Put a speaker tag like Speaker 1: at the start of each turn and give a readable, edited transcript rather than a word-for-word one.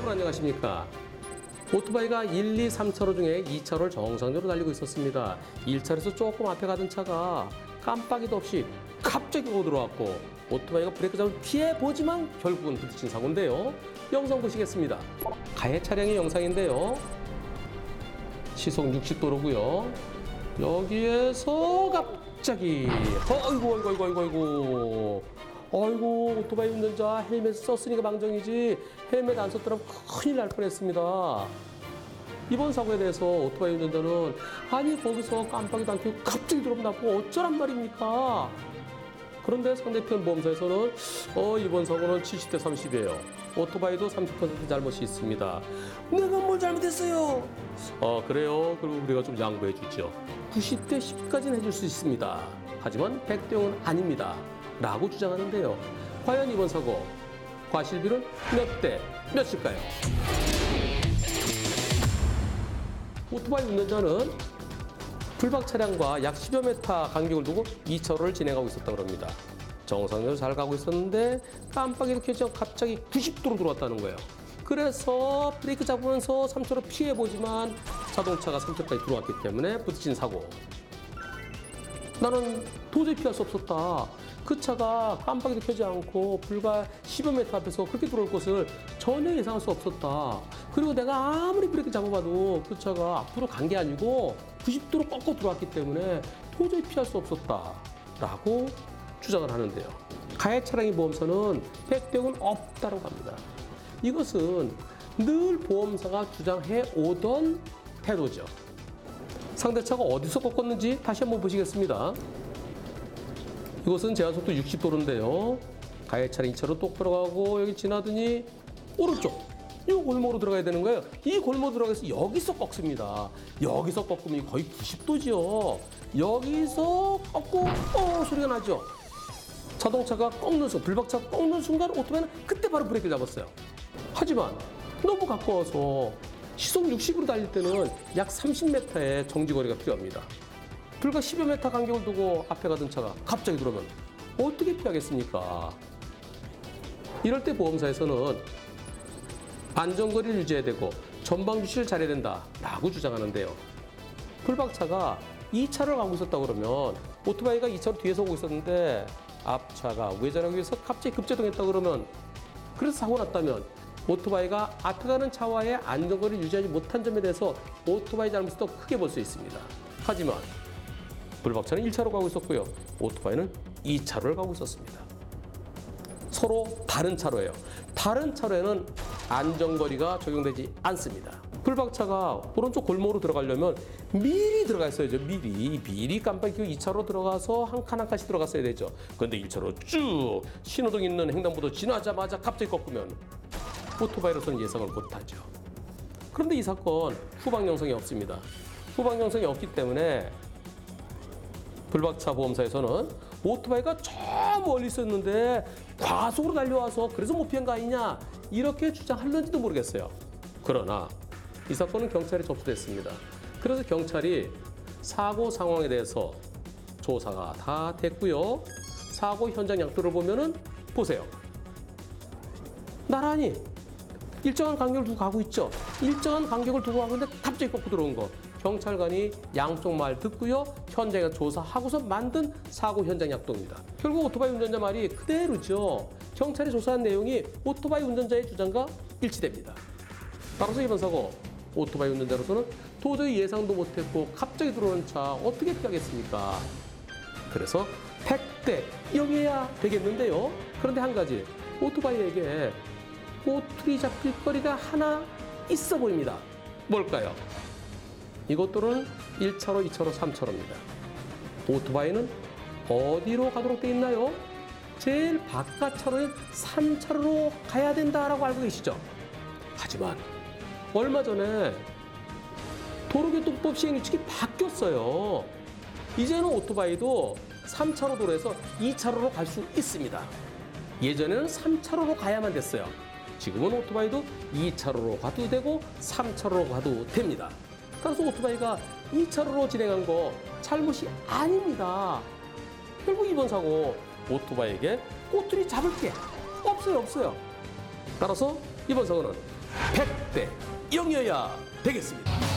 Speaker 1: 여러분 안녕하십니까? 오토바이가 1, 2, 3차로 중에 2차로를 정상적으로 달리고 있었습니다. 1차로에서 조금 앞에 가던 차가 깜빡이도 없이 갑자기 오고 들어왔고 오토바이가 브레이크 잡을 피해보지만 결국은 부딪힌 사고인데요. 영상 보시겠습니다. 가해 차량의 영상인데요. 시속 60도로고요. 여기에서 갑자기 아이고 오토바이 운전자 헬멧 썼으니까 망정이지 헬멧 안 썼더라면 큰일 날 뻔했습니다. 이번 사고에 대해서 오토바이 운전자는 아니 거기서 깜빡이도 안 켜고 갑자기 들어온다고 어쩌란 말입니까? 그런데 상대편 보험사에서는 이번 사고는 70대 30이에요. 오토바이도 30% 잘못이 있습니다. 내가 뭘 잘못했어요? 그래요. 그리고 우리가 좀 양보해 주죠. 90대 10까지는 해줄 수 있습니다. 하지만 100대 0은 아닙니다. 라고 주장하는데요. 과연 이번 사고 과실비는 몇 대 몇일까요? 오토바이 운전자는 불박 차량과 약 10여 미터 간격을 두고 2차로를 진행하고 있었다고 합니다. 정상적으로 잘 가고 있었는데 깜빡이를 켜지 갑자기 90도로 들어왔다는 거예요. 그래서 브레이크 잡으면서 3차로 피해보지만 자동차가 3차로까지 들어왔기 때문에 부딪힌 사고. 나는 도저히 피할 수 없었다. 그 차가 깜빡이도 켜지 않고 불과 10여 미터 앞에서 그렇게 들어올 것을 전혀 예상할 수 없었다. 그리고 내가 아무리 브레이크 잡아봐도 그 차가 앞으로 간 게 아니고 90도로 꺾고 들어왔기 때문에 도저히 피할 수 없었다. 라고 주장을 하는데요. 가해 차량의 보험사는 100대 0은 없다고 합니다. 이것은 늘 보험사가 주장해 오던 태도죠. 상대차가 어디서 꺾었는지 다시 한번 보시겠습니다. 이곳은 제한속도 60도로인데요. 가해 차량 2차로 똑바로 가고 여기 지나더니 오른쪽 이 골목으로 들어가야 되는 거예요. 이 골목 들어가서 여기서 꺾습니다. 여기서 꺾으면 거의 90도죠. 여기서 꺾고 소리가 나죠. 자동차가 꺾는 순간, 불박차가 꺾는 순간 오토바이는 그때 바로 브레이크를 잡았어요. 하지만 너무 가까워서 시속 60으로 달릴 때는 약 30m의 정지거리가 필요합니다. 불과 10여 미터 간격을 두고 앞에 가던 차가 갑자기 들어오면 어떻게 피하겠습니까? 이럴 때 보험사에서는 안전거리를 유지해야 되고 전방 주시를 잘해야 된다라고 주장하는데요. 불박차가 2차를 가고 있었다고 그러면 오토바이가 2차로 뒤에서 오고 있었는데 앞차가 우회전하기 위해서 갑자기 급제동했다고 그러면 그래서 사고 났다면 오토바이가 앞에 가는 차와의 안전거리를 유지하지 못한 점에 대해서 오토바이 잘못을 더 크게 볼 수 있습니다. 하지만 불박차는 1차로 가고 있었고요. 오토바이는 2차로를 가고 있었습니다. 서로 다른 차로예요. 다른 차로에는 안전거리가 적용되지 않습니다. 불박차가 오른쪽 골목으로 들어가려면 미리 들어가 있어야죠. 미리 깜빡이 켜고 2차로 들어가서 한 칸 한 칸씩 들어갔어야 되죠. 그런데 1차로 쭉 신호등 있는 횡단보도 지나자마자 갑자기 꺾으면 오토바이로서는 예상을 못하죠. 그런데 이 사건 후방 영상이 없습니다. 후방 영상이 없기 때문에 불박차 보험사에서는 오토바이가 저 멀리 있었는데 과속으로 달려와서 그래서 못 피한 거 아니냐 이렇게 주장할는지도 모르겠어요. 그러나 이 사건은 경찰에 접수됐습니다. 그래서 경찰이 사고 상황에 대해서 조사가 다 됐고요. 사고 현장 약도를 보면은 보세요. 나란히 일정한 간격을 두고 가고 있죠. 일정한 간격을 두고 가고 있는데 갑자기 꺾고 들어온 거. 경찰관이 양쪽 말 듣고요. 현장에서 조사하고서 만든 사고 현장 약도입니다. 결국 오토바이 운전자 말이 그대로죠. 경찰이 조사한 내용이 오토바이 운전자의 주장과 일치됩니다. 따라서 이번 사고 오토바이 운전자로서는 도저히 예상도 못했고 갑자기 들어오는 차 어떻게 피하겠습니까? 그래서 100대 0이어야 되겠는데요. 그런데 한 가지 오토바이에게 꼬투리 잡힐 거리가 하나 있어 보입니다. 뭘까요? 이것들은 1차로, 2차로, 3차로입니다. 오토바이는 어디로 가도록 돼 있나요? 제일 바깥 차로인 3차로로 가야 된다라고 알고 계시죠? 하지만 얼마 전에 도로교통법 시행규칙이 바뀌었어요. 이제는 오토바이도 3차로 도로에서 2차로로 갈 수 있습니다. 예전에는 3차로로 가야만 됐어요. 지금은 오토바이도 2차로로 가도 되고 3차로로 가도 됩니다. 따라서 오토바이가 2차로로 진행한 거 잘못이 아닙니다. 결국 이번 사고 오토바이에게 꼬투리 잡을 게 없어요. 따라서 이번 사고는 100대 0이어야 되겠습니다.